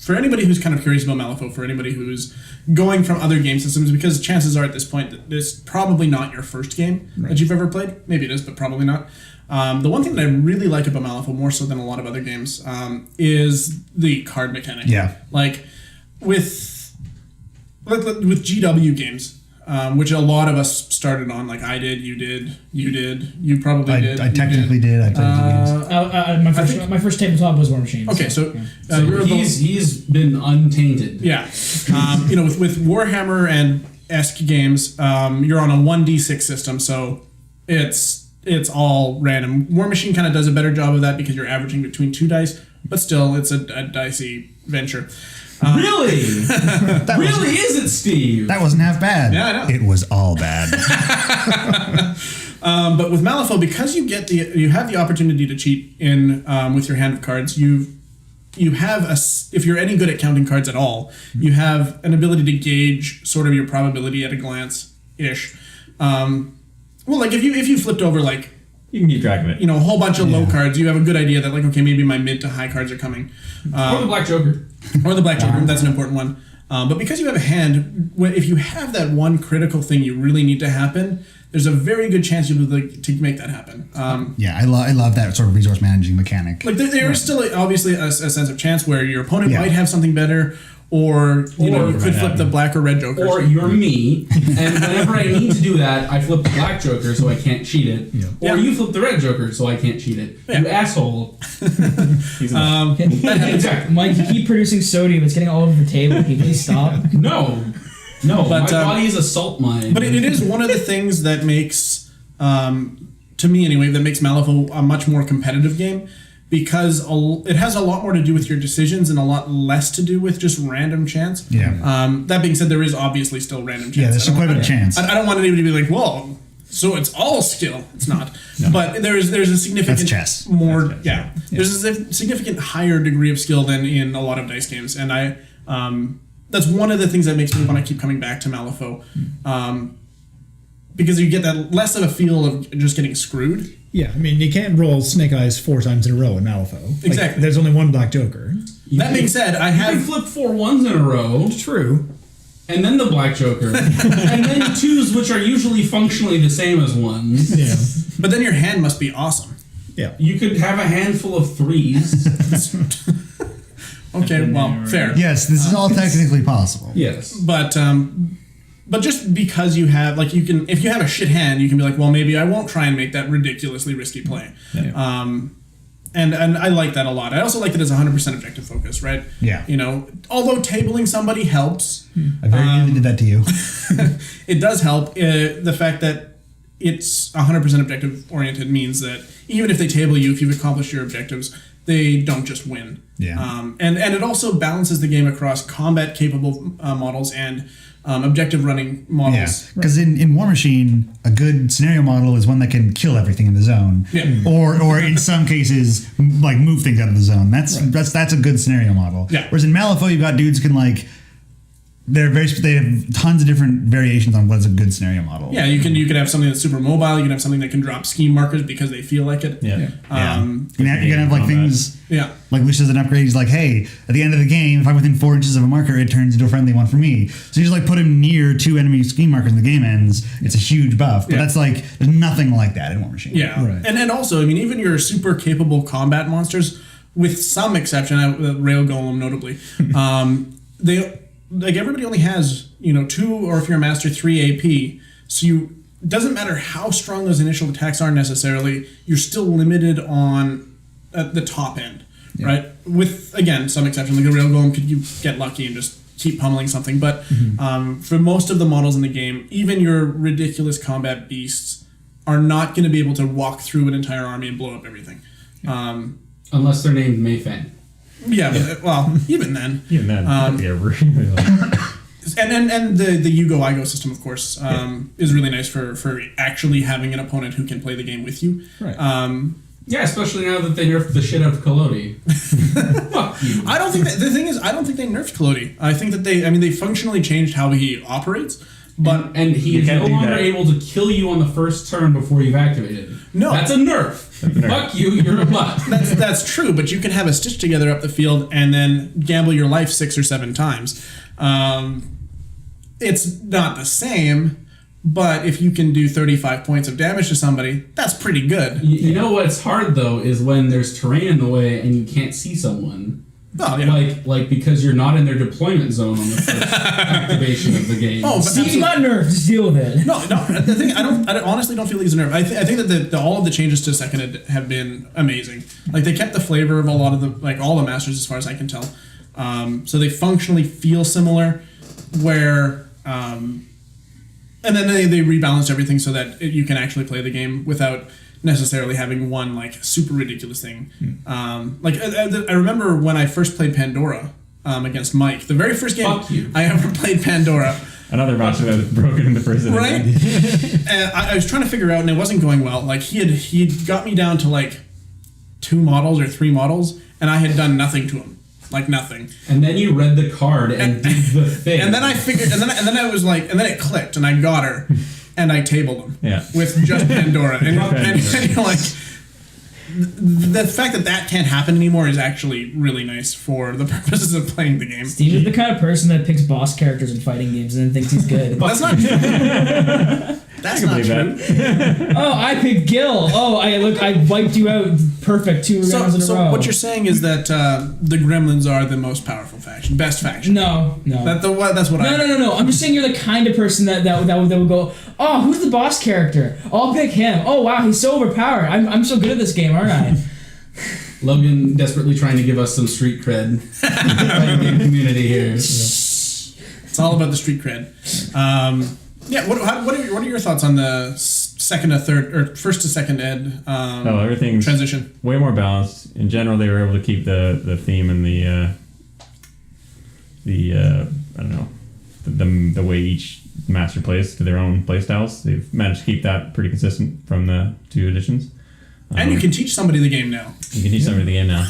for anybody who's kind of curious about Malifaux, for anybody who's going from other game systems, because chances are at this point that this is probably not your first game that you've ever played. Maybe it is, but probably not. The one thing that I really like about Malifaux, more so than a lot of other games, is the card mechanic. Yeah. Like, with GW games, which a lot of us started on, like I did, you probably did. I technically did. I played games. My first tabletop was War Machine. Okay, so he's been untainted. Yeah. With Warhammer and esque games, you're on a 1d6 system, so it's all random. War Machine kind of does a better job of that because you're averaging between 2 dice, but still, it's a dicey venture. Really? Really, is it, Steve? That wasn't half bad. Yeah, I know. It was all bad. But with Malifaux, because you have the opportunity to cheat in with your hand of cards, you have if you're any good at counting cards at all, you have an ability to gauge sort of your probability at a glance ish. Well, like if you flipped over like you can keep track of it. A whole bunch of low cards, you have a good idea that like okay, maybe my mid to high cards are coming. Or the Black Joker. Or the Black Joker, that's an important one. But because you have a hand, if you have that one critical thing you really need to happen, there's a very good chance you'll be able to make that happen. I love that sort of resource managing mechanic. Like there is still obviously a sense of chance where your opponent might have something better, or you could flip the Black or Red Joker. Or you're me, and whenever I need to do that, I flip the Black Joker so I can't cheat it. Yeah. Or you flip the Red Joker so I can't cheat it. Yeah. You asshole. Exactly. Mike, you keep producing sodium. It's getting all over the table. Can you please stop? No, but my body is a salt mine. But it is one of the things that makes, to me anyway, that makes Malifaux a much more competitive game. Because it has a lot more to do with your decisions and a lot less to do with just random chance. Yeah. That being said, there is obviously still random chance. Yeah, there's quite a bit of chance. I don't want anybody to be like, well, so it's all skill. It's not. No. But there's a significant That's chess. More. That's chess, yeah. There's a significant higher degree of skill than in a lot of dice games, and that's one of the things that makes me want to keep coming back to Malifaux. Because you get that less of a feel of just getting screwed. Yeah, I mean, you can't roll Snake Eyes 4 times in a row in Malifaux. Exactly. There's only one Black Joker. That being said, I have... You can flip 4 ones in a row. True. And then the Black Joker. And then 2s, which are usually functionally the same as 1s. Yeah. But then your hand must be awesome. Yeah. You could have a handful of 3s. Okay, well, fair. Yes, this is all technically possible. Yes. But just because you have, like, you can, if you have a shit hand, you can be like, well, maybe I won't try and make that ridiculously risky play. Yeah. And I like that a lot. I also like that it's 100% objective focus, right? Yeah. Although tabling somebody helps. I very nearly did that to you. It does help. The fact that it's 100% objective oriented means that even if they table you, if you've accomplished your objectives, they don't just win. Yeah. And it also balances the game across combat capable models and objective running models. Yeah, because in War Machine, a good scenario model is one that can kill everything in the zone. Yeah. Or in some cases, like move things out of the zone. That's a good scenario model. Yeah. Whereas in Malifaux, you've got dudes who can like. They have tons of different variations on what's a good scenario model. Yeah, you could have something that's super mobile. You can have something that can drop scheme markers because they feel like it. Yeah. You can have like things. Yeah. Like Wish as an upgrade. He's like, hey, at the end of the game, if I'm within 4 inches of a marker, it turns into a friendly one for me. So you just like put him near 2 enemy scheme markers and the game ends. It's a huge buff. But that's like there's nothing like that in War Machine. Yeah. Right. And also, I mean, even your super capable combat monsters, with some exception, Rail Golem notably, they. Like everybody only has 2, or if you're a master, 3 AP. So it doesn't matter how strong those initial attacks are necessarily. You're still limited on at the top end, right? With again some exception, like a Rail Golem, could you get lucky and just keep pummeling something? But for most of the models in the game, even your ridiculous combat beasts are not going to be able to walk through an entire army and blow up everything, unless they're named Mayfang. Yeah, but, well, even then. And the Yugo-Igo system, of course, is really nice for actually having an opponent who can play the game with you. Right. Yeah, especially now that they nerfed the shit out of Collodi. Fuck you. I don't think they nerfed Collodi. I think that they functionally changed how he operates, But and he is can't no do longer that. able to kill you on the first turn before you've activated. No. That's a nerf. Fuck you, you're a butt. that's true, but you can have a Stitch Together up the field and then gamble your life 6 or 7 times. It's not the same, but if you can do 35 points of damage to somebody, that's pretty good. You know what's hard though is when there's terrain in the way and you can't see someone. Oh, yeah. Like because you're not in their deployment zone on the first activation of the game. Oh, but Steve got nerfed. Just deal with it. No. The thing I honestly don't feel he's a nerf. I think that all of the changes to second ed have been amazing. Like they kept the flavor of a lot of the all the masters as far as I can tell. So they functionally feel similar. Where and then they rebalanced everything so that you can actually play the game without necessarily having one like super ridiculous thing. I remember when I first played Pandora against Mike, the very first game I ever played Pandora. Another match that was broken in the first inning. Right? And I was trying to figure out, and it wasn't going well. Like he got me down to like 2 models or 3 models, and I had done nothing to him. Like nothing. And then you read the card and did the thing. And then I figured, and then I was like, and then it clicked, and I got her, and I tabled him. Yeah. With just Pandora, and you're like, the fact that can't happen anymore is actually really nice for the purposes of playing the game. Steve is the kind of person that picks boss characters in fighting games and then thinks he's good. That's not true. That's not true. Oh, I picked Gil. Oh, I wiped you out. Perfect. 2 rounds in a row. So what you're saying is that the Gremlins are the most powerful faction, best faction. No. That's what I. No. I'm just saying you're the kind of person that would go, oh, who's the boss character? I'll pick him. Oh wow, he's so overpowered. I'm so good at this game, aren't I? Logan desperately trying to give us some street cred in the game community here. It's all about the street cred. What are your thoughts on the second to third or first to second ed Everything's transition? way more balanced. In general, they were able to keep the theme and I don't know, the way each master plays to their own play styles. They've managed to keep that pretty consistent from the 2 editions. And you can teach somebody the game now. You can teach somebody the game now.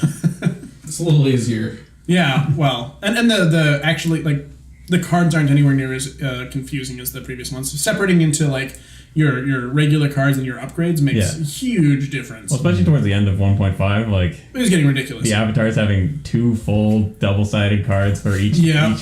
It's a little easier. Yeah, well, and the actually like the cards aren't anywhere near as confusing as the previous ones. So separating into like your regular cards and your upgrades makes a huge difference. Well, especially towards the end of 1.5, like it was getting ridiculous. the avatars having 2 full double-sided cards for each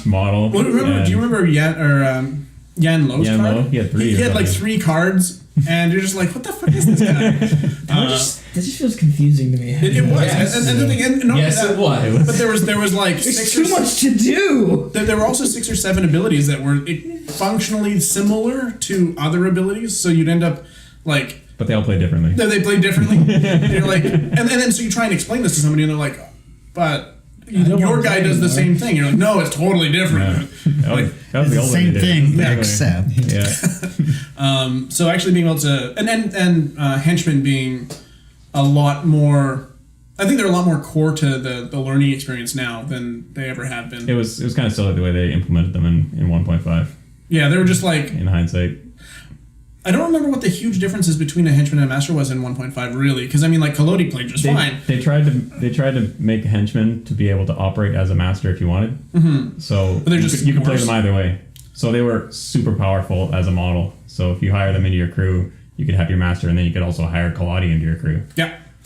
model. Well, do you remember Yan Lo's Yan card? Lo? He had 3. He had like 3 cards. And you're just like, what the fuck is this guy? That just feels confusing to me. It was. Yes. And the thing, and not Yes, that, it was. But there was like There's 6 too much to do. There were also 6 or 7 abilities that were functionally similar to other abilities, so you'd end up like. But they all play differently. They play differently. And you're like, and then so you try and explain this to somebody, and they're like, but your guy does the same thing. You're like, no, it's totally different. Yeah. That was the old way Same to do it. thing, Yeah. except. Yeah. So actually being able to and henchmen being a lot more. I think they're a lot more core to the learning experience now than they ever have been. It was kind of silly the way they implemented them in 1.5. Yeah, they were just like. In hindsight. I don't remember what the huge differences between a henchman and a master was in 1.5, really, because I mean, like Kalodi played just fine. They tried to make a henchman to be able to operate as a master if you wanted. Mm-hmm. So But they're just you could play worse. them either way. So they were super powerful as a model. So if you hire them into your crew, you could have your master, and then you could also hire Kaladi into your crew.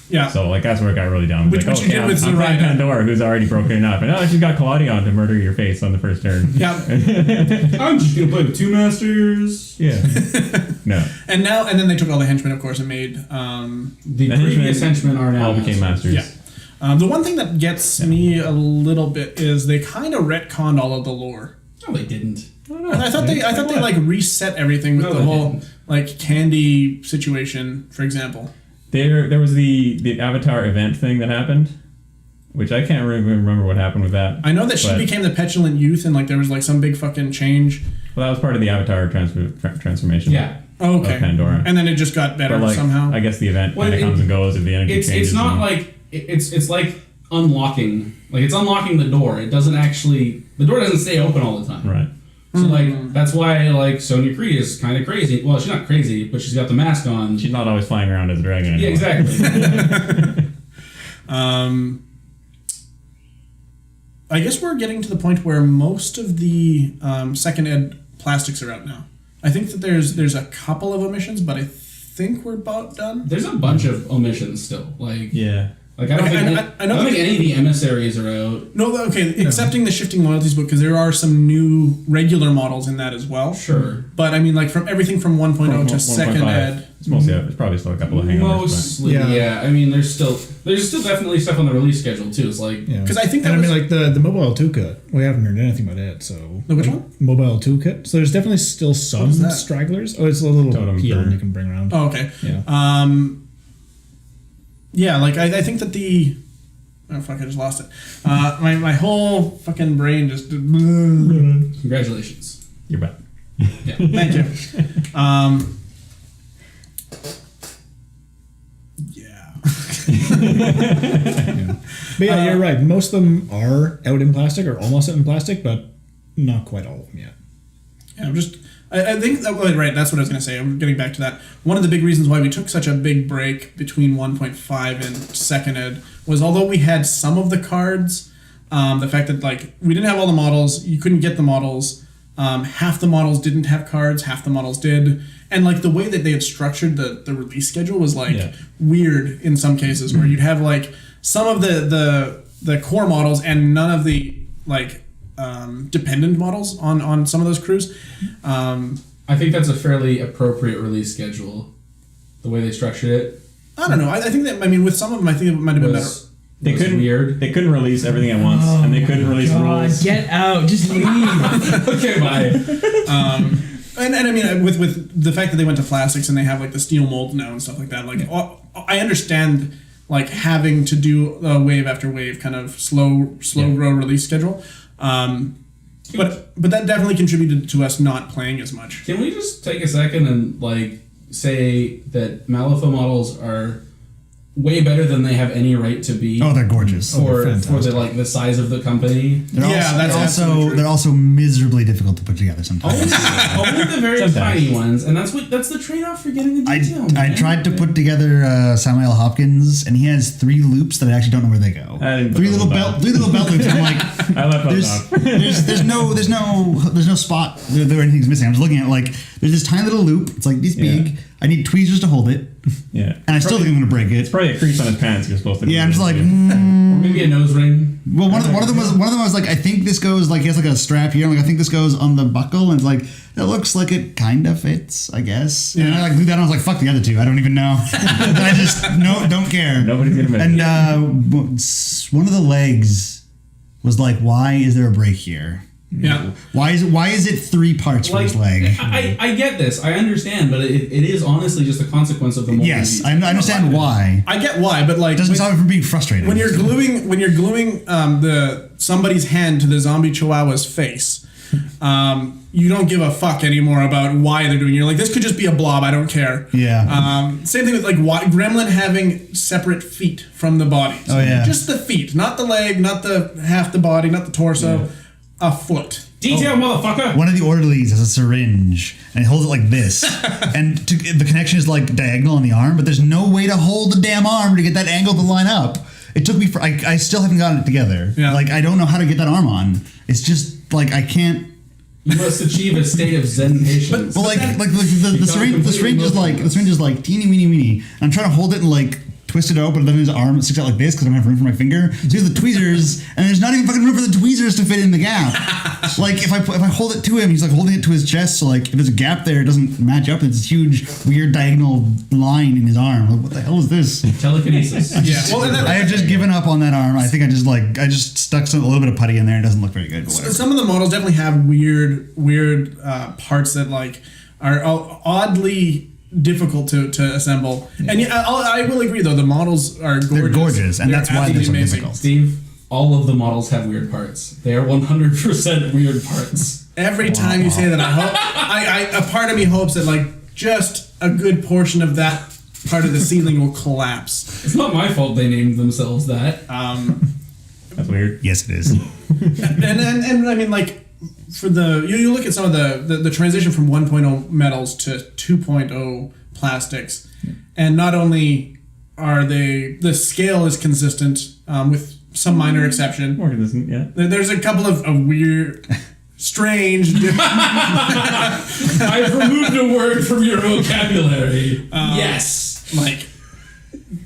Yeah. So like that's where it got really down. Which you did with I'm playing Zoraida. Pandora, who's already broken enough, and she's got Kaladi on to murder your face on the first turn. Yeah. I'm just gonna play with 2 masters. Yeah. No. And then they took all the henchmen, of course, and made The previous henchmen are now all became masters. Yeah. The one thing that gets me a little bit is they kind of retconned all of the lore. No, they didn't. And I thought they like reset everything with the whole like candy situation, for example. There was the Avatar event thing that happened, which I can't really remember what happened with that. I know that she became the petulant youth, and like there was like some big fucking change. Well, that was part of the Avatar transformation. Yeah. Oh, okay. Of Pandora. And then it just got better But like, somehow. I guess the event Well, kind of comes and goes if the energy changes. It's not and- like it's like unlocking. Like it's unlocking the door. It doesn't actually. The door doesn't stay open all the time. Right. So like that's why like Sonya Creed is kind of crazy. Well, she's not crazy, but she's got the mask on. She's not always flying around as a dragon anymore. Yeah, exactly. I guess we're getting to the point where most of the second ed plastics are out now. I think that there's a couple of omissions, but I think we're about done. There's a bunch of omissions still. Like Yeah. Like I don't think any of the emissaries are out. No, okay, accepting the shifting loyalties book, because there are some new regular models in that as well. Sure. But I mean, like from everything from 1.0 to second ed. It's mostly it's probably still a couple of hangovers. Mostly, yeah. I mean, there's still definitely stuff on the release schedule too. It's like because I think that I mean, like the mobile toolkit, we haven't heard anything about it. So the which one? Mobile toolkit. So there's definitely still some stragglers. Oh, it's a little Totem peon bird. you can bring around. Oh, okay. Yeah. Yeah, like I think that the. Oh fuck! I just lost it. My whole fucking brain just. Congratulations. You're back. Yeah. Thank you. Yeah. But yeah, you're right. Most of them are out in plastic or almost out in plastic, but not quite all of them yet. Yeah, I'm just. I think that, right. That's what I was going to say. I'm getting back to that. One of the big reasons why we took such a big break between 1.5 and second ed was although we had some of the cards, the fact that like we didn't have all the models, you couldn't get the models. Half the models didn't have cards, half the models did, and like the way that they had structured the release schedule was like weird in some cases, where you'd have like some of the core models and none of the like. Dependent models on some of those crews. I think that's a fairly appropriate release schedule, the way they structured it. I don't know. I think that with some of them, I think it might have been better. They couldn't release everything at once, and they couldn't release rules. Get out! Just leave. Okay, bye. And I mean, with the fact that they went to plastics and they have like the steel molds now and stuff like that. Like, I understand like having to do a wave after wave kind of slow grow release schedule. But that definitely contributed to us not playing as much. Can we just take a second and like say that Malifaux models are way better than they have any right to be? Oh, they're gorgeous. For the size of the company. They're also miserably difficult to put together sometimes. Only the very tiny ones, and that's the trade-off for getting the detail. I tried to put together Samuel Hopkins, and he has 3 loops that I actually don't know where they go. 3 little belt loops. And I'm like, I left those off. there's no spot where anything's missing. I'm just looking at like there's this tiny little loop. It's like this big. I need tweezers to hold it. Yeah. And I still think I'm gonna break it. It's probably a crease on his pants you're supposed to. Yeah, I'm just like. Or maybe a nose ring. Well, one of them was like, I think this goes like he has like a strap here. Like I think this goes on the buckle, and it's like it looks like it kind of fits, I guess. Yeah. And I like do that. And I was like, fuck the other 2. I don't even know. I just don't care. Nobody's gonna miss it. And one of the legs was like, why is there a break here? Yeah. Why is it 3 parts for his leg? I get this. I understand, but it is honestly just a consequence of the mold. Yes, I understand why. I get why, but like It doesn't stop me from being frustrated. when you're gluing the somebody's hand to the zombie chihuahua's face, you don't give a fuck anymore about why they're doing it. You're like, this could just be a blob, I don't care. Yeah. Same thing with like Gremlin having separate feet from the body. Oh, yeah. Just the feet, not the leg, not the half the body, not the torso. Yeah. A foot. Detail, motherfucker. One of the orderlies has a syringe and he holds it like this, and the connection is like diagonal on the arm, but there's no way to hold the damn arm to get that angle to line up. It took me I still haven't gotten it together. Yeah. Like I don't know how to get that arm on. It's just like I can't. You must achieve a state of Zen patience. Well, like the syringe is like teeny weeny weeny. And I'm trying to hold it and like twist it out, but then his arm sticks out like this because I don't have room for my finger. So here's the tweezers, and there's not even fucking room for the tweezers to fit in the gap. Like if I hold it to him, he's like holding it to his chest. So like if there's a gap there, it doesn't match up. It's this huge weird diagonal line in his arm. Like, what the hell is this? Telekinesis. Yeah. I have just given up on that arm. I think I just stuck a little bit of putty in there. It doesn't look very good. But whatever. Some of the models definitely have weird parts that like are oddly difficult to assemble. Yeah. And I will agree though, the models are gorgeous. They're gorgeous, and that's why they're so difficult. Steve, all of the models have weird parts. They are 100% weird parts. Every time you say that, I hope a part of me hopes that like just a good portion of that part of the ceiling will collapse. It's not my fault they named themselves that. That's weird. Yes, it is. and I mean like for you look at some of the transition from 1.0 metals to 2.0 plastics, and not only are the scale is consistent with some minor exception. More consistent, yeah. There's a couple of weird strange. I've removed a word from your vocabulary. Yes. Like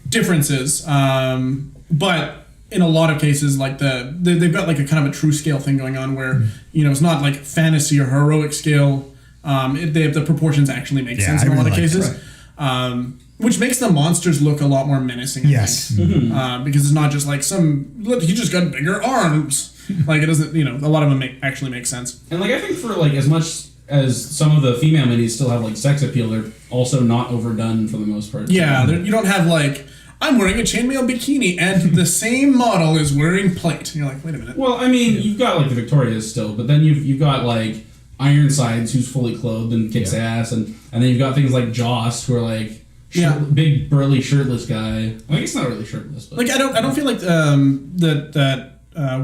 differences, but in a lot of cases, like they've got like a kind of a true scale thing going on where it's not like fantasy or heroic scale. The proportions actually make sense in a lot of cases, which makes the monsters look a lot more menacing. I think. Because it's not just like look, he just got bigger arms. Like it doesn't, a lot of them actually make sense. And like I think for like as much as some of the female minis still have like sex appeal, they're also not overdone for the most part. Yeah, you don't have like, I'm wearing a chainmail bikini and the same model is wearing plate. And you're like, wait a minute. Well, I mean, you've got like the Victorias still, but then you've got like Ironsides who's fully clothed and kicks ass, and then you've got things like Joss who are like big burly shirtless guy. I guess not really shirtless, but like I don't feel like that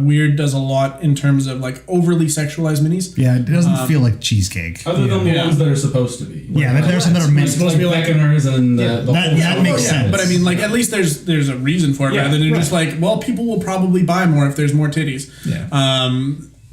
Weird does a lot in terms of like overly sexualized minis. Yeah, it doesn't feel like cheesecake. Other than the ones that are supposed to be. Yeah, there's some that are meant supposed to be like Beckoners and the that makes sense. But I mean, like at least there's a reason for it rather than just like, well, people will probably buy more if there's more titties. Yeah.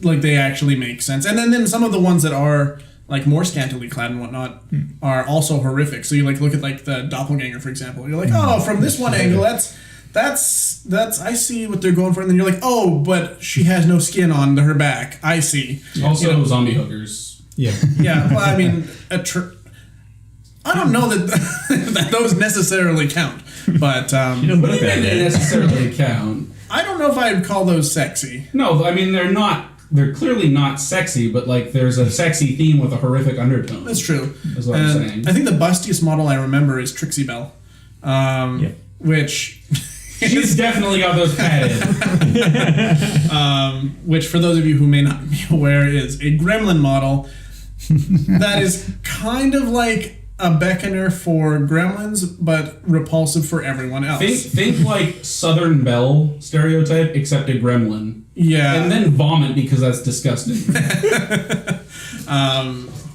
Like they actually make sense, and then some of the ones that are like more scantily clad and whatnot are also horrific. So you like look at like the doppelganger, for example. You're like, oh, from this one angle, that's I see what they're going for, and then you're like, oh, but she has no skin on her back. I see. Also, zombie hookers. Yeah. Yeah. Well, I mean, I don't know that that those necessarily count, but But even they necessarily count. I don't know if I'd call those sexy. No, I mean they're not. They're clearly not sexy, but like there's a sexy theme with a horrific undertone. That's true. Is what I'm saying. I think the bustiest model I remember is Trixie Belle, which she's definitely got those padded. Which for those of you who may not be aware is a gremlin model that is kind of like a beckoner for gremlins, but repulsive for everyone else. Think like Southern Belle stereotype, except a gremlin. Yeah. And then vomit because that's disgusting.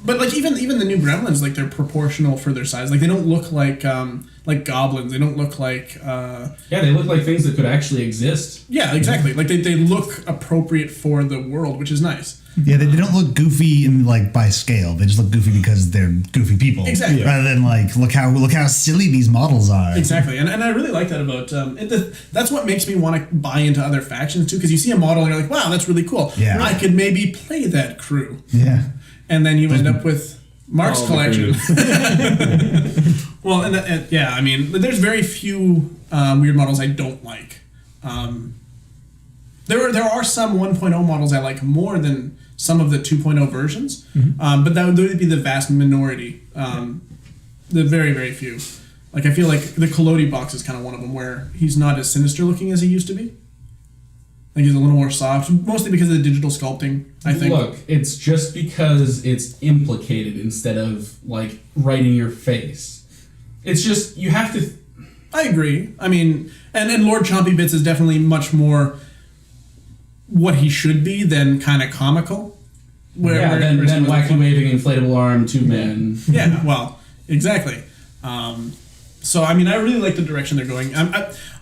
But like even the new gremlins, like they're proportional for their size. Like they don't look like goblins. They don't look like yeah, they look like things that could actually exist. Yeah, exactly. Like they look appropriate for the world, which is nice. Yeah, they don't look goofy in like by scale. They just look goofy because they're goofy people. Exactly. Rather than like look how silly these models are. Exactly, and I really like that about that's what makes me want to buy into other factions too. Because you see a model and you're like, wow, that's really cool. Yeah. I could maybe play that crew. Yeah. And then you end up with Mark's collection. Well, and yeah, I mean, there's very few weird models I don't like. There are some 1.0 models I like more than some of the 2.0 versions, but that would be the vast minority. The very, very few. Like, I feel like the Collodi box is kind of one of them where he's not as sinister looking as he used to be. Like, he's a little more soft, mostly because of the digital sculpting, I think. Look, it's just because it's implicated instead of, like, right in your face. It's just, you have to... I agree. I mean, and Lord Chompy Bits is definitely much more what he should be than kind of comical. Then wacky waving inflatable arm, two men. Yeah, well, exactly. So, I mean, I really like the direction they're going.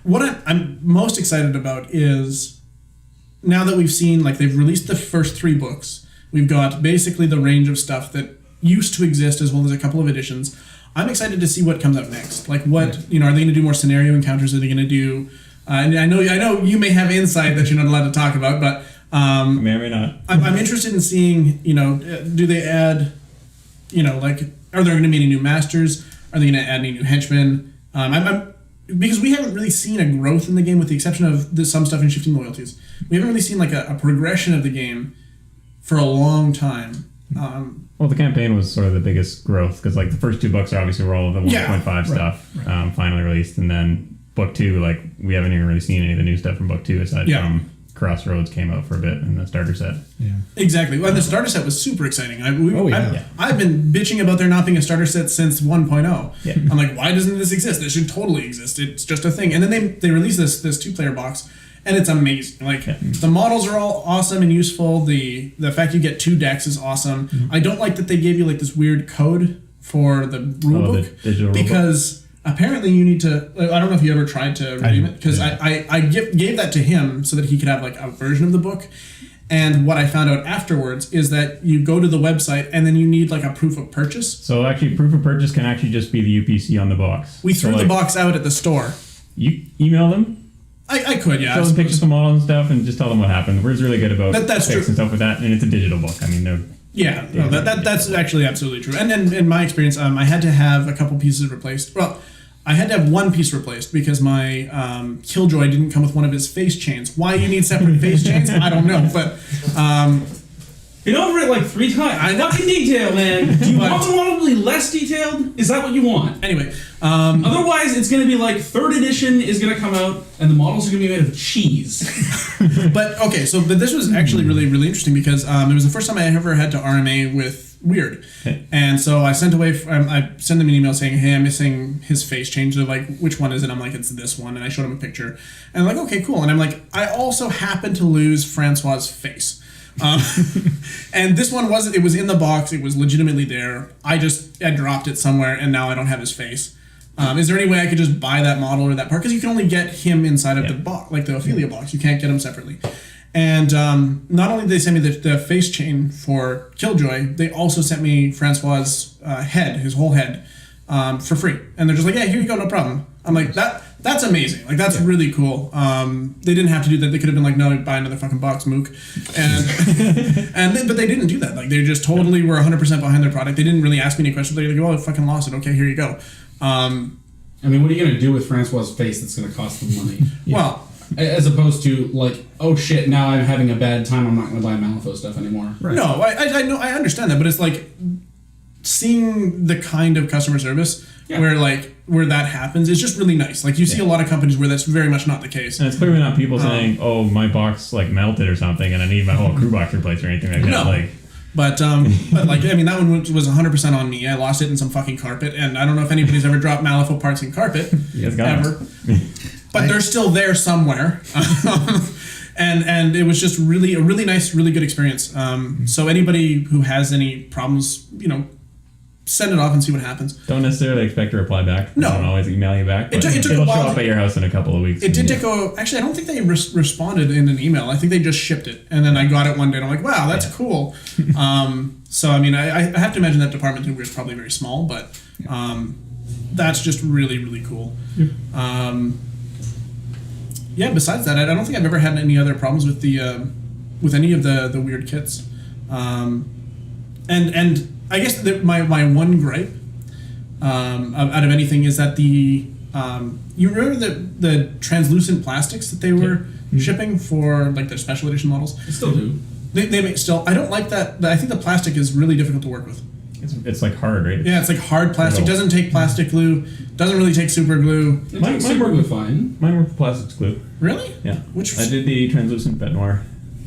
What I'm most excited about is... Now that we've seen, like, they've released the first 3 books, we've got basically the range of stuff that used to exist as well as a couple of editions. I'm excited to see what comes up next. Like, what, are they going to do more scenario encounters? Are they going to do... and I know you may have insight that you're not allowed to talk about, but... may or may not. I'm interested in seeing, do they add, like, are there going to be any new masters? Are they going to add any new henchmen? Because we haven't really seen a growth in the game with the exception of some stuff in shifting loyalties. We haven't really seen like a progression of the game for a long time. Well, the campaign was sort of the biggest growth because like the first 2 books are obviously were all of the 1.5 stuff finally released, and then book 2, like we haven't even really seen any of the new stuff from book 2 aside from Crossroads came out for a bit in the starter set. Yeah. Exactly. Well, the starter set was super exciting. I've been bitching about there not being a starter set since 1.0. Yeah. I'm like, why doesn't this exist? This should totally exist. It's just a thing. And then they released this 2-player box, and it's amazing. Like the models are all awesome and useful. The fact you get 2 decks is awesome. Mm-hmm. I don't like that they gave you like this weird code for the rulebook the digital because. Apparently, you need to. I don't know if you ever tried to redeem it because I gave that to him so that he could have like a version of the book, And what I found out afterwards is that you go to the website and then you need like a proof of purchase. So actually, proof of purchase can actually just be the UPC on the box. We threw so, the box out at the store. You email them. I could, yeah. Show them pictures of the model and stuff, and just tell them what happened. We're really good about that's fixing true. stuff with that, and it's a digital book. I mean, they're yeah, no, that's actually absolutely true. And then in my experience, I had to have a couple pieces replaced. Well, I had to have one piece replaced because my Killjoy didn't come with one of his face chains. Why you need separate face chains, I don't know. But been over it like 3 times. I fucking detail, man. Do you want the model to be less detailed? Is that what you want? Anyway, otherwise it's going to be like 3rd edition is going to come out and the models are going to be made of cheese. But okay, so this was actually really interesting because it was the first time I ever had to RMA with Weird, and so I sent away. I sent them an email saying, "Hey, I'm missing his face change." They're like, "Which one is it?" I'm like, "It's this one," and I showed them a picture, and they're like, "Okay, cool." And I'm like, "I also happen to lose Francois's face." And this one wasn't. It was in the box. It was legitimately there. I dropped it somewhere, and now I don't have his face. Is there any way I could just buy that model or that part? Because you can only get him inside of the box, like the Ophelia box. You can't get him separately. And not only did they send me the face chain for Killjoy, they also sent me Francois's head, his whole head, for free. And they're just like, "Yeah, here you go, no problem." I'm like, that's amazing. Like, that's really cool. They didn't have to do that. They could have been like, "No, buy another fucking box, mook." And but they didn't do that. Like, they just totally were 100% behind their product. They didn't really ask me any questions. They're like, "Oh, I fucking lost it. Okay, here you go." I mean, what are you going to do with Francois's face that's going to cost them money? Well, as opposed to like, oh shit, now I'm having a bad time. I'm not going to buy Malifaux stuff anymore. right. No, I know, I understand that, but it's like seeing the kind of customer service where that happens is just really nice. Like, you see a lot of companies where that's very much not the case. And it's clearly not people saying, "Oh, my box like melted or something, and I need my whole crew box replaced" or anything like that. No. Like, But like, I mean, that one was 100% on me. I lost it in some fucking carpet, and I don't know if anybody's ever dropped Malifaux parts in carpet. You guys got ever. But they're still there somewhere. And it was just a really nice, really good experience. So anybody who has any problems, send it off and see what happens. don't necessarily expect a reply back. No. Don't always email you back. But It took a it'll show while up at your house in a couple of weeks. It did take actually, I don't think they responded in an email. I think they just shipped it. And then I got it one day and I'm like, wow, that's cool. So, I mean, I have to imagine that department is probably very small, but that's just really, really cool. Yeah, besides that, I don't think I've ever had any other problems with the with any of the weird kits. And I guess my one gripe out of anything is that you remember the translucent plastics that they were shipping for like their special edition models? I still do. They make still. I don't like that. I think the plastic is really difficult to work with. It's like hard, right? Yeah, it's like hard plastic. Doesn't take plastic glue. Doesn't really take super glue. Mine work with fine. Mine were plastics glue. Really? Yeah. Which I did the translucent Bet Noir.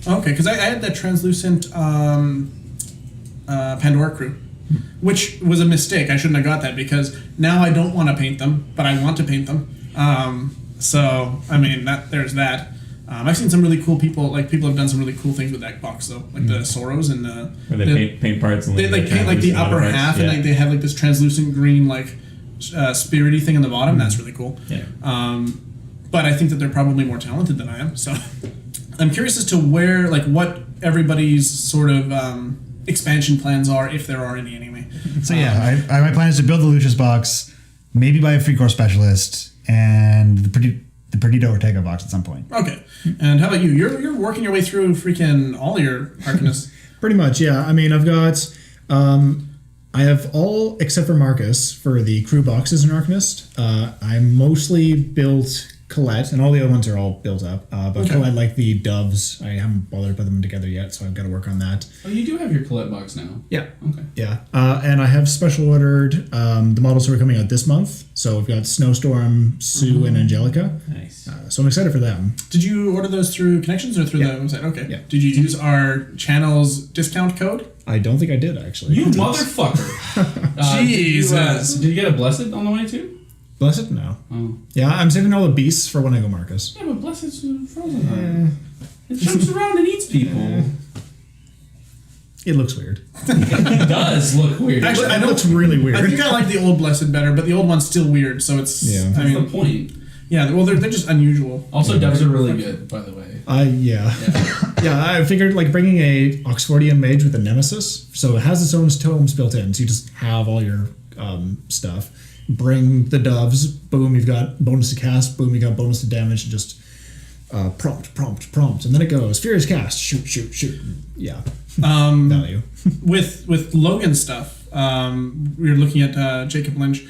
Okay, because I had that translucent Pandora crew, which was a mistake. I shouldn't have got that because now I don't want to paint them, but I want to paint them. So I mean, there's that. I've seen some really cool people. Like, people have done some really cool things with that box, though. Like the Soros and the. Where they paint parts and they like paint like the upper half, and like they have like this translucent green like spirity thing in the bottom. That's really cool. Yeah. But I think that they're probably more talented than I am. So I'm curious as to what everybody's sort of expansion plans are, if there are any anyway. So yeah, my plan is to build the Lucius box, maybe buy a free core specialist, and the Perdito Ortega box at some point. Okay. And how about you? You're working your way through freaking all your Arcanists. Pretty much, yeah. I mean, I've got, I have all except for Marcus for the crew boxes in Arcanist. I mostly built Colette, and all the other ones are all built up. But Colette, like the doves, I haven't bothered to put them together yet, so I've got to work on that. Oh, you do have your Colette box now? Yeah. Okay. Yeah. And I have special ordered the models who are coming out this month. So we've got Snowstorm, Sue, and Angelica. Nice. So I'm excited for them. Did you order those through Connections or through the website? Okay. Yeah. Did you use our channel's discount code? I don't think I did, actually. You motherfucker. Jesus. Did you get a Blessed on the way too? Blessed? No. Oh. Yeah, I'm saving all the beasts for when I go Marcus. Yeah, but Blessed's frozen heart. It jumps around and eats people. It looks weird. It does look weird. Actually, It looks really weird. I think I like the old Blessed better, but the old one's still weird, so it's... Yeah. I That's mean, the point. yeah, well, they're just unusual. Also, devs are really good, by the way. Yeah, I figured like bringing a Oxfordian mage with a nemesis, so it has its own totems built in, so you just have all your stuff. Bring the doves, boom, you've got bonus to cast, boom, you got bonus to damage, and just prompt, and then it goes furious cast, shoot. Yeah, value. with Logan's stuff, we were looking at Jacob Lynch.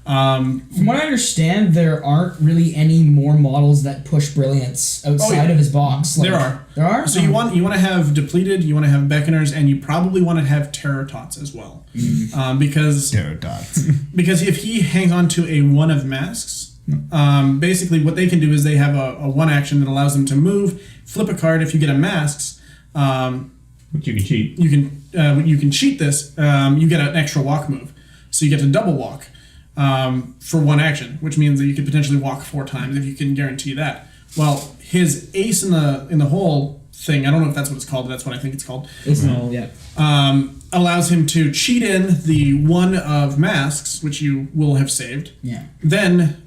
From what I understand, there aren't really any more models that push brilliance outside of his box. Like, there are. So you want to have depleted, you want to have beckoners, and you probably want to have terror tots as well, because Terror dots. because if he hangs on to a one of masks, basically what they can do is they have a one action that allows them to move, flip a card. If you get a masks, Which you can cheat. you can cheat this. You get an extra walk move, so you get to double walk. For one action, which means that you could potentially walk 4 times if you can guarantee that. Well, his ace in the hole thing, I don't know if that's what it's called, but that's what I think it's called. Ace in the hole, yeah. Allows him to cheat in the one of masks, which you will have saved. Yeah. Then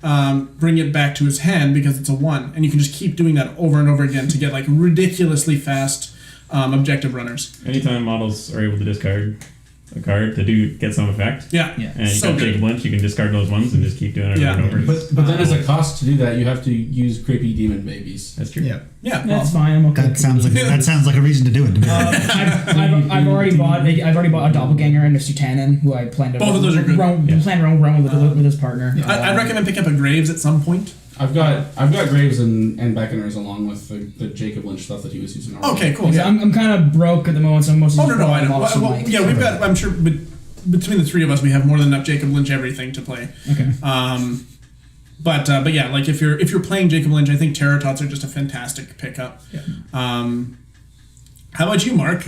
bring it back to his hand because it's a 1, and you can just keep doing that over and over again to get like ridiculously fast objective runners. Anytime models are able to discard a card to get some effect. Yeah. And you got Jacob Lynch, you can discard those ones and just keep doing it over and over. But then as a cost to do that, you have to use creepy demon babies. That's true. Yeah. That's fine. I'm okay. That sounds like a reason to do it. To me. I've already bought a doppelganger and a Sutanen who I plan to Both of those are good. run with his partner. I'd recommend picking up a Graves at some point. I've got Graves and Beckoners along with the Jacob Lynch stuff that he was using already. Okay, cool. Yeah. I'm kind of broke at the moment, so I'm mostly. I know. Well, we've got. I'm sure, between the three of us, we have more than enough Jacob Lynch everything to play. Okay. But yeah, like if you're playing Jacob Lynch, I think Terror Tots are just a fantastic pickup. Yeah. How about you, Mark?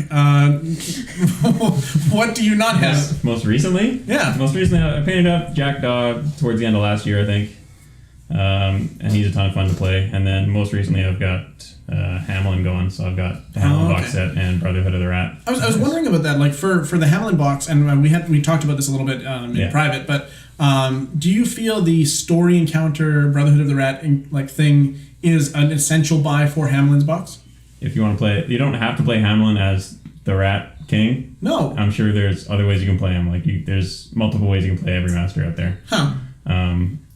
What do you not have? Most recently? Yeah. Most recently, I painted up Jackdaw towards the end of last year, I think. And he's a ton of fun to play. And then most recently, I've got Hamelin going, so I've got the Hamelin box set and Brotherhood of the Rat. I was wondering about that, like for the Hamelin box, and we talked about this a little bit in private, but do you feel the story encounter Brotherhood of the Rat thing is an essential buy for Hamelin's box? If you want to play it, you don't have to play Hamelin as the Rat King. No. I'm sure there's other ways you can play him. There's multiple ways you can play every master out there. Huh.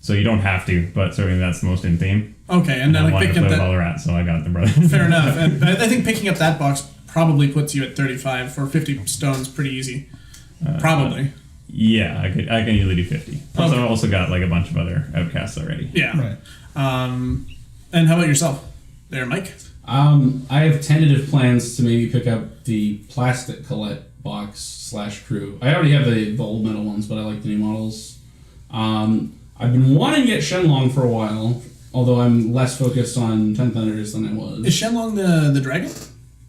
So you don't have to, but certainly that's the most in theme. Okay, and then I wanted picking to play up with all the Rat, so I got the Brother. Fair enough. And I think picking up that box probably puts you at 35 or 50 stones pretty easy. Probably. Yeah, I can easily do 50. Plus, I've also got a bunch of other outcasts already. Yeah. Right. And how about yourself, there, Mike? I have tentative plans to maybe pick up the plastic Colette box / crew. I already have the old metal ones, but I like the new models. I've been wanting to get Shenlong for a while, although I'm less focused on 10 Thunders than I was. Is Shenlong the dragon?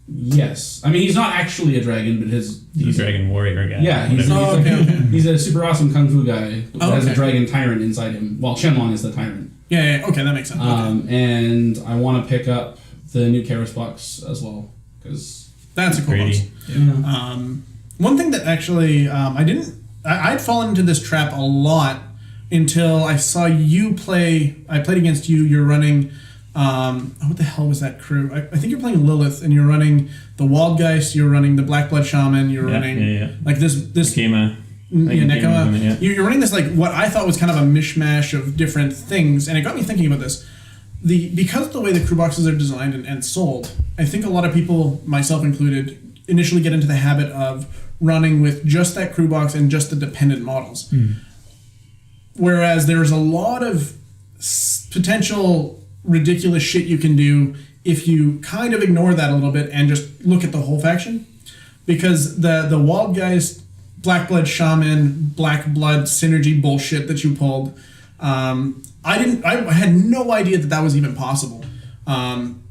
Yes. I mean, he's not actually a dragon, but he's a dragon warrior guy. Yeah, he's a super awesome kung fu guy who has a dragon tyrant inside him, while Shenlong is the tyrant. Yeah, okay, that makes sense. And I want to pick up the new Karos box as well, because that's a cool box. Yeah. One thing that actually I'd fallen into this trap a lot until I saw you play. I played against you. You're running. What the hell was that crew? I think you're playing Lilith, and you're running the Waldgeist. You're running the Black Blood Shaman. You're running like this. Nekema. Nekema. You're running this what I thought was kind of a mishmash of different things, and it got me thinking about this. Because of the way the crew boxes are designed and sold, I think a lot of people, myself included, initially get into the habit of running with just that crew box and just the dependent models. Whereas there's a lot of potential ridiculous shit you can do if you kind of ignore that a little bit and just look at the whole faction. Because the Waldgeist, Black Blood Shaman, Black Blood synergy bullshit that you pulled, I had no idea that was even possible. And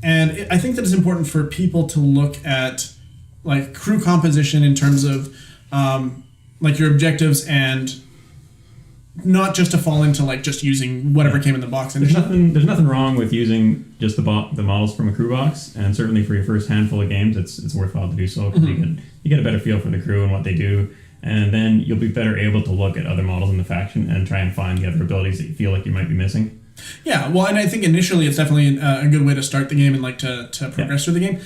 I think that it's important for people to look at crew composition in terms of your objectives and not just to fall into just using whatever came in the box. There's nothing wrong with using just the models from a crew box, and certainly for your first handful of games, it's worthwhile to do so because you get a better feel for the crew and what they do, and then you'll be better able to look at other models in the faction and try and find the other abilities that you feel like you might be missing. Yeah, well, and I think initially it's definitely a good way to start the game and like to progress through the game.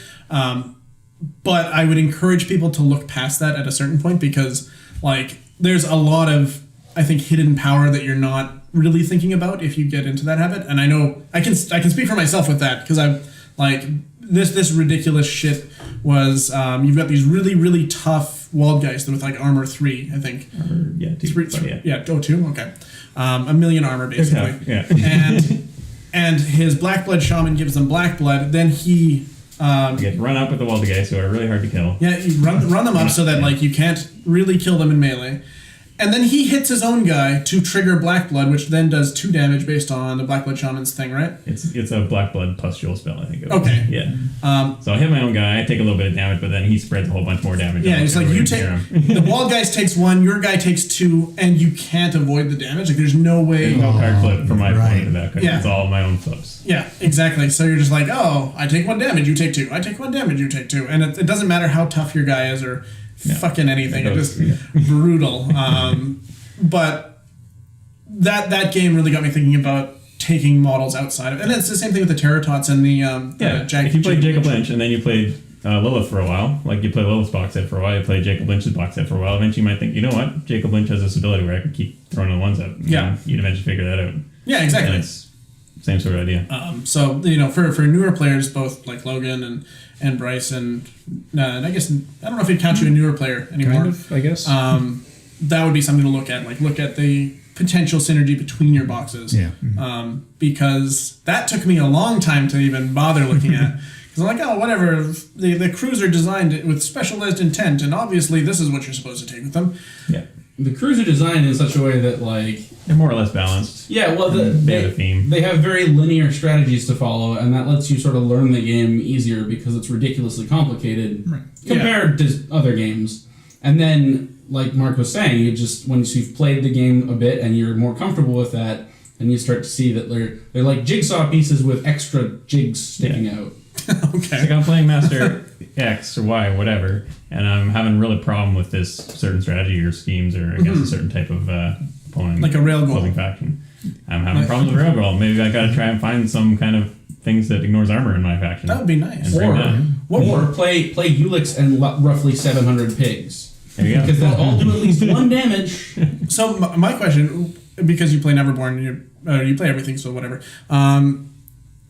But I would encourage people to look past that at a certain point because like there's a lot of, I think, hidden power that you're not really thinking about if you get into that habit. And I know I can speak for myself with that because I'm like this ridiculous shit was you've got these really, really tough Waldgeist with like armor 3, I think. Yeah, 2. Yeah, 2, okay. 1,000,000 armor basically. Yeah. and his black blood shaman gives them black blood. Then he you get to run up with the Waldgeist, who are really hard to kill. Yeah, you run them up so that like you can't really kill them in melee. And then he hits his own guy to trigger Black Blood, which then does 2 damage based on the Black Blood Shaman's thing, right? It's a Black Blood pustule spell, I think. Okay. Yeah. So I hit my own guy, I take a little bit of damage, but then he spreads a whole bunch more damage. Yeah, it's like you take... the wall guy takes 1, your guy takes 2, and you can't avoid the damage. Like, there's no way... There's no card flip from my point of that, because Yeah. it's all my own flips. Yeah, exactly. So you're just like, oh, I take 1 damage, you take 2. I take 1 damage, you take 2. And it doesn't matter how tough your guy is or fucking anything. It's just brutal. But that game really got me thinking about taking models outside of, and it's the same thing with the Terratots and the if you played Jacob Lynch and then you played Lilith for a while, like you played Lilith's box set for a while, you played Jacob Lynch's box set for a while, eventually you might think, you know what, Jacob Lynch has this ability where I could keep throwing the ones out. Yeah. You'd eventually figure that out. Yeah, exactly. And it's same sort of idea. So for newer players, both like Logan and Bryce and I guess I don't know if it counts you a newer player anymore. Kind of, I guess. That would be something to look at. Like look at the potential synergy between your boxes. Yeah. Because that took me a long time to even bother looking at. Because I'm like, oh, whatever. The crews are designed with specialized intent, and obviously this is what you're supposed to take with them. Yeah. The crews are designed in such a way that, like... They're more or less balanced. Yeah, well, they have a theme. They have very linear strategies to follow, and that lets you sort of learn the game easier because it's ridiculously complicated compared to other games. And then, like Mark was saying, you just once you've played the game a bit and you're more comfortable with that, and you start to see that they're like jigsaw pieces with extra jigs sticking out. Okay. It's like I'm playing Master X or Y, whatever, and I'm having a really problem with this certain strategy or schemes or against a certain type of opponent. Like a rail goal. Opposing faction. I'm having problems with rail goal. Maybe I gotta try and find some kind of things that ignores armor in my faction. That would be nice. Or play Ulix and roughly 700 pigs. There you go. Because they'll all do at least 1 damage. So my question, because you play Neverborn, you play everything, so whatever.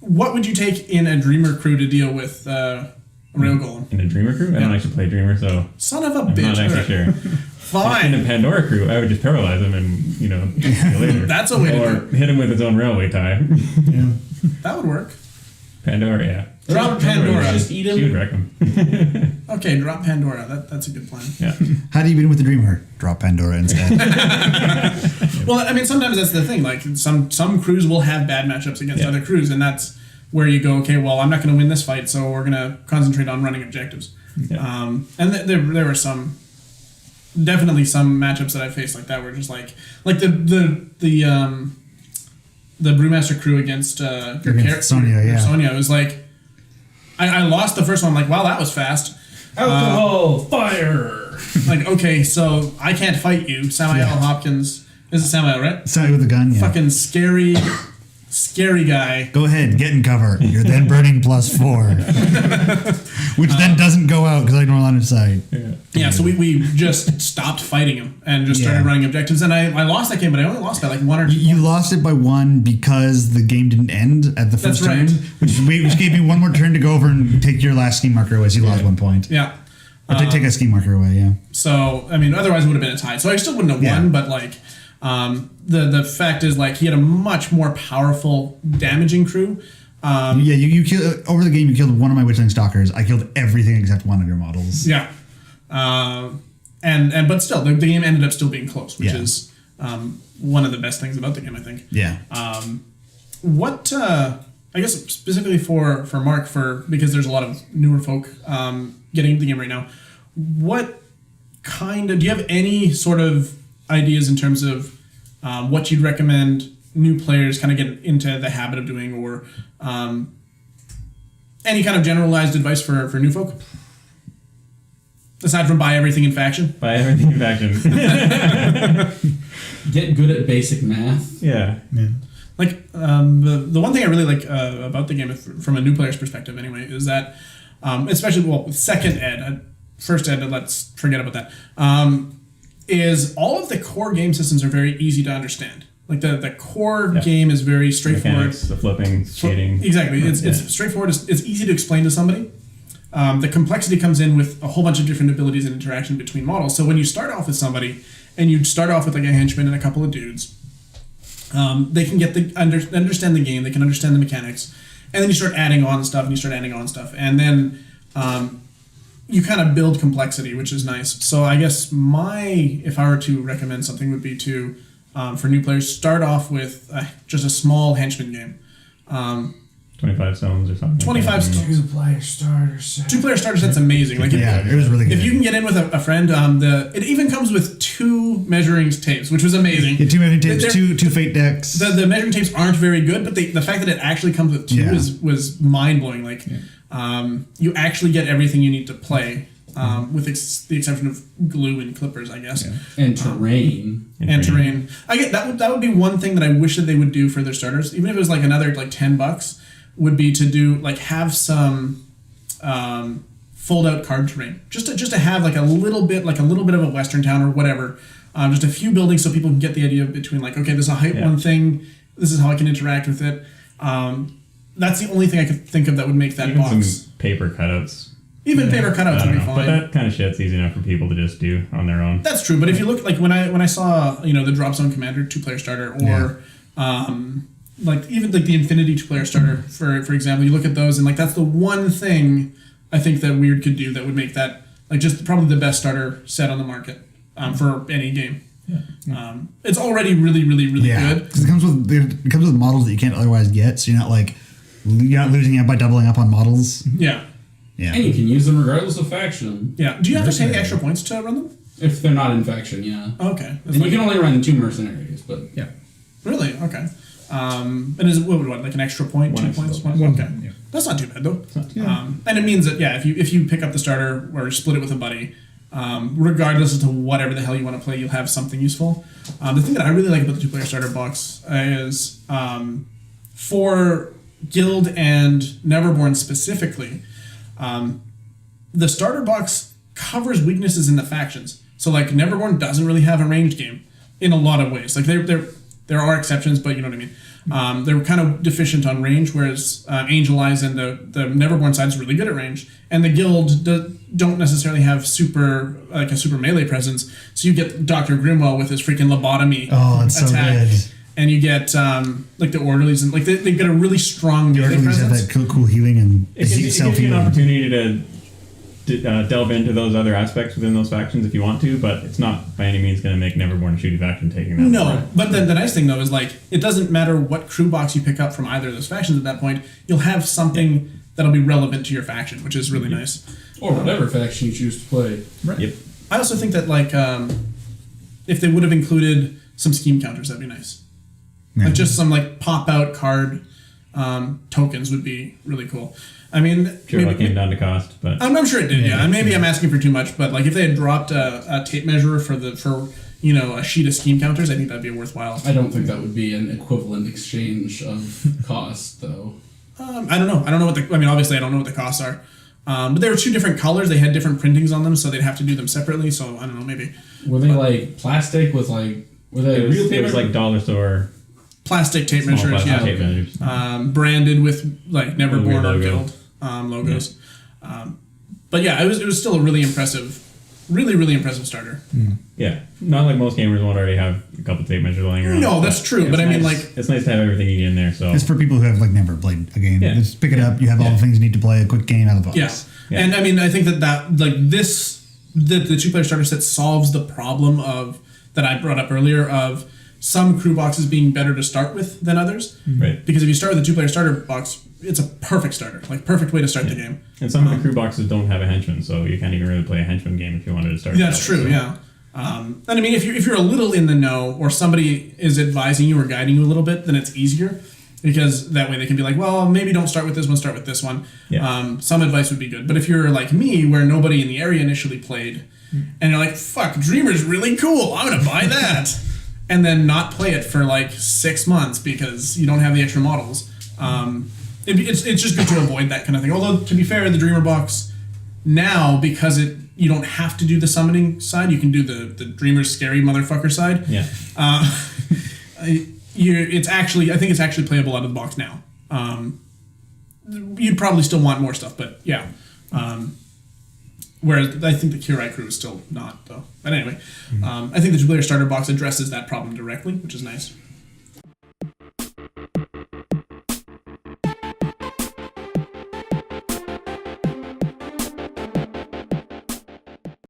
What would you take in a Dreamer crew to deal with a Rail Golem? In a Dreamer crew? I don't actually play Dreamer, so Son of a I'm bitch. not actually sure. Fine. In a Pandora crew, I would just paralyze him and, see you later. That's a way to do Or hit him with his own railway tie. That would work. Pandora, yeah. Drop Pandora. Just eat She would him. wreck him. Okay, drop Pandora. That's a good plan. Yeah. How do you beat him with the Dreamer? Drop Pandora instead. Well, I mean, sometimes that's the thing. Like, some crews will have bad matchups against other crews, and that's where you go, okay, well, I'm not going to win this fight, so we're going to concentrate on running objectives. Yeah. And there were definitely some matchups that I faced like that, where just like the Brewmaster crew against Sonya. It was like, I lost the first one. I'm like, wow, that was fast. Alcohol, fire. Like, okay, so I can't fight you, Samuel Hopkins. This is Samuel, right? Samuel with the gun, yeah. Fucking scary guy. Go ahead, get in cover. You're then burning +4. Which then doesn't go out because I don't line of sight. Yeah, so we just stopped fighting him and just started running objectives. And I lost that game, but I only lost by like 1 or 2 You lost it by 1 because the game didn't end at the first turn, which gave me 1 more turn to go over and take your last scheme marker away, so you lost 1 point. Yeah. Or take a scheme marker away, yeah. So, I mean, otherwise it would have been a tie. So I still wouldn't have won, but like... the fact is, like, he had a much more powerful damaging crew. You killed over the game. You killed one of my Witchling Stalkers. I killed everything except one of your models. Yeah, but still, the game ended up still being close, which is one of the best things about the game, I think. Yeah. What I guess specifically for Mark, because there's a lot of newer folk getting into the game right now. What do you have any sort of ideas in terms of what you'd recommend new players kind of get into the habit of doing, or any kind of generalized advice for new folk? Aside from buy everything in faction? Buy everything in faction. Get good at basic math. Yeah. Like the one thing I really like about the game, from a new player's perspective, anyway, is that especially with second ed, first ed, let's forget about that. Is all of the core game systems are very easy to understand. Like the core game is very straightforward. Mechanics, the flipping, skating. Exactly, it's straightforward. It's easy to explain to somebody. The complexity comes in with a whole bunch of different abilities and interaction between models. So when you start off with somebody, and you start off with like a henchman and a couple of dudes, they can get understand the game, they can understand the mechanics, and then you start adding on stuff, and then you kind of build complexity, which is nice. So I guess if I were to recommend something, would be to for new players, start off with just a small henchman game. 25 stones or something. 25 stones. Two-player starter set. Two-player starter set's amazing. Like it was really good. If you can get in with a friend, it even comes with 2 measuring tapes, which was amazing. Yeah, 2 measuring tapes, two fate decks. The measuring tapes aren't very good, but the fact that it actually comes with 2 was mind-blowing. Like, you actually get everything you need to play, with the exception of glue and clippers, I guess. Yeah. And terrain. Terrain. I get that would be one thing that I wish that they would do for their starters, even if it was like another like $10, would be to do like have some fold out card terrain, just to have like a little bit of a western town or whatever, just a few buildings so people can get the idea between like, okay, this is a height one thing, this is how I can interact with it. That's the only thing I could think of that would make that even box. Some paper cutouts. Even paper cutouts would be fine. But that kind of shit's easy enough for people to just do on their own. That's true, but if you look like when I saw the Drop Zone Commander 2-player starter, or like even like the Infinity 2-player starter for example, you look at those and like that's the one thing I think that Weird could do that would make that like just probably the best starter set on the market for any game. It's already really good because it comes with models that you can't otherwise get, so you're not losing out by doubling up on models. Yeah. And you can use them regardless of faction. Yeah. Do you have to pay extra points to run them? If they're not in faction, yeah. Okay. And you can only run 2 mercenaries, but Yeah. Really? Okay. And is it what like an extra point, 2 points? One. Okay. Yeah. That's not too bad though. And it means that if you pick up the starter or split it with a buddy, regardless as to whatever the hell you want to play, you'll have something useful. The thing that I really like about the 2-player starter box is for Guild and Neverborn specifically, the starter box covers weaknesses in the factions. So like Neverborn doesn't really have a ranged game in a lot of ways. Like there are exceptions, but you know what I mean. They're kind of deficient on range, whereas Angel Eyes and the Neverborn side is really good at range, and the Guild don't necessarily have a super melee presence. So you get Dr. Grimwell with his freaking lobotomy it's attack, so good. and you get like the Orderlies, and like they've got a really strong melee Orderlies have presence. that cool healing and It gives you an self-healing. opportunity to delve into those other aspects within those factions if you want to, but it's not by any means going to make Neverborn a shooty faction taking that. No, but the nice thing though is like it doesn't matter what crew box you pick up from either of those factions at that point, you'll have something that'll be relevant to your faction, which is really nice. or whatever faction you choose to play. Right. Yep. I also think that like if they would have included some scheme counters, that'd be nice. Like just some like pop out card tokens would be really cool. I mean, Sure, it came down to cost, but I'm sure it did. Yeah, maybe I'm asking for too much, but like if they had dropped a tape measure for a sheet of scheme counters, I think that'd be worthwhile. I don't think that would be an equivalent exchange of cost, though. I don't know. I don't know obviously I don't know what the costs are. But they were 2 different colors. They had different printings on them, so they'd have to do them separately. So I don't know, maybe. Were they like plastic with like? Were they real tape? It was like dollar store plastic tape small measures, plastic yeah. tape measures. Branded with like Neverborn Weird or logo. Guild logos. But yeah, it was still a really impressive, really impressive starter. Yeah, not like most gamers won't already have a couple tape measures lying around. No, that's true. It's But I mean, nice- like, it's nice to have everything you need in there. So It's for people who have like never played a game. Yeah. Just pick it up. You have all the things you need to play a quick game out of the box. yes. Yeah. And I mean, I think that like this, the 2-player starter set solves the problem of that I brought up earlier of some crew boxes being better to start with than others. right. Because if you start with a 2-player starter box, it's a perfect starter, like perfect way to start the game. And some of the crew boxes don't have a henchman, so you can't even really play a henchman game if you wanted to start. That's that, true, so. yeah. And I mean, if you're a little in the know, or somebody is advising you or guiding you a little bit, then it's easier, because that way they can be like, well, maybe don't start with this one, start with this one. Yeah. Some advice would be good. But if you're like me, where nobody in the area initially played, and you're like, fuck, Dreamer's really cool, I'm gonna buy that. and then not play it for like 6 months because you don't have the extra models. It's just good to avoid that kind of thing. Although, to be fair, the Dreamer box now, because you don't have to do the summoning side, you can do the Dreamer's scary motherfucker side. Yeah. It's actually, I think it's actually playable out of the box now. You'd probably still want more stuff, but yeah. Whereas I think the Curai crew is still not, though. But anyway, I think the two-player starter box addresses that problem directly, which is nice.